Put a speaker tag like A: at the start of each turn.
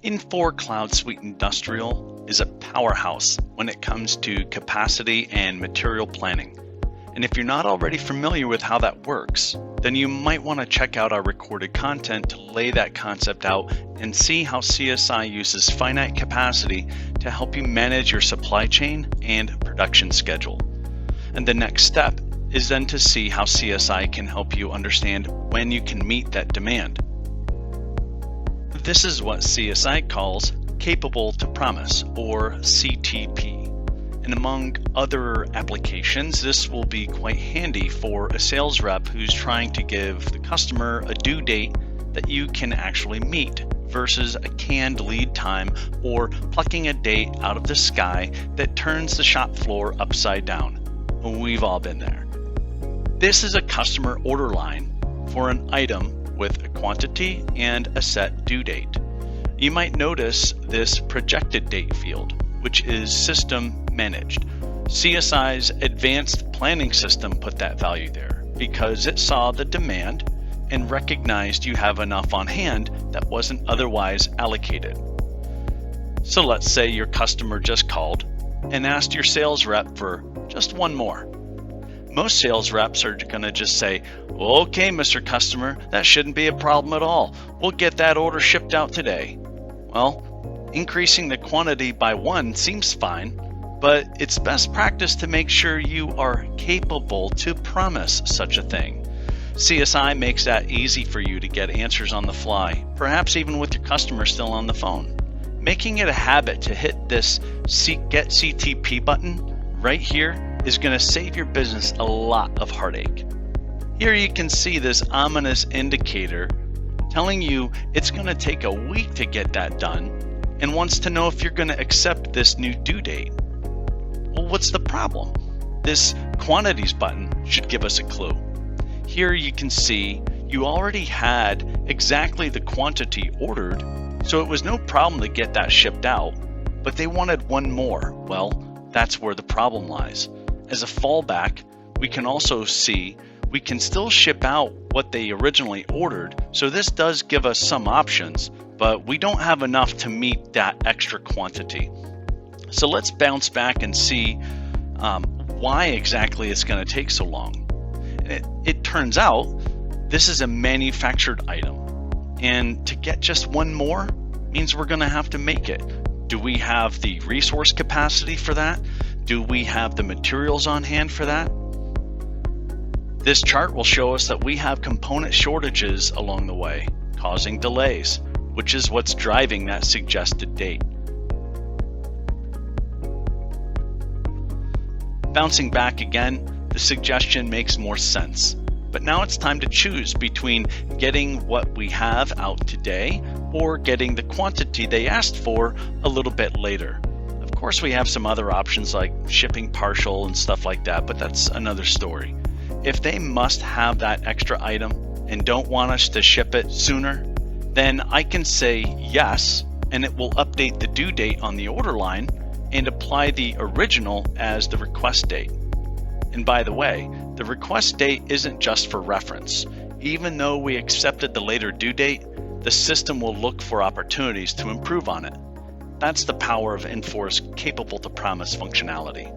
A: Infor CloudSuite Industrial is a powerhouse when it comes to capacity and material planning. And if you're not already familiar with how that works, then you might want to check out our recorded content to lay that concept out and see how CSI uses finite capacity to help you manage your supply chain and production schedule. And the next step is then to see how CSI can help you understand when you can meet that demand. This is what CSI calls Capable to Promise, or CTP. And among other applications, this will be quite handy for a sales rep who's trying to give the customer a due date that you can actually meet versus a canned lead time or plucking a date out of the sky that turns the shop floor upside down. We've all been there. This is a customer order line for an item with a quantity and a set due date. You might notice this projected date field, which is system managed. CSI's advanced planning system put that value there because it saw the demand and recognized you have enough on hand that wasn't otherwise allocated. So let's say your customer just called and asked your sales rep for just one more. Most sales reps are going to just say, "Okay, Mr. Customer, that shouldn't be a problem at all. We'll get that order shipped out today." Well, increasing the quantity by one seems fine, but it's best practice to make sure you are capable to promise such a thing. CSI makes that easy for you to get answers on the fly, perhaps even with your customer still on the phone. Making it a habit to hit this Get CTP button right here is going to save your business a lot of heartache. Here you can see this ominous indicator telling you it's going to take a week to get that done and wants to know if you're going to accept this new due date. Well, what's the problem? This quantities button should give us a clue. Here you can see you already had exactly the quantity ordered, so it was no problem to get that shipped out, but they wanted one more. Well, that's where the problem lies. As a fallback, we can also see we can still ship out what they originally ordered, so this does give us some options, but we don't have enough to meet that extra quantity. So let's bounce back and see why exactly it's going to take so long. It turns out this is a manufactured item, and to get just one more means we're going to have to make it. Do we have the resource capacity for that? Do we have the materials on hand for that? This chart will show us that we have component shortages along the way, causing delays, which is what's driving that suggested date. Bouncing back again, the suggestion makes more sense. But now it's time to choose between getting what we have out today or getting the quantity they asked for a little bit later. Of course, we have some other options like shipping partial and stuff like that, but that's another story. If they must have that extra item and don't want us to ship it sooner, then I can say yes, and it will update the due date on the order line and apply the original as the request date. And by the way, the request date isn't just for reference. Even though we accepted the later due date, the system will look for opportunities to improve on it. That's the power of Infor's Capable to Promise functionality.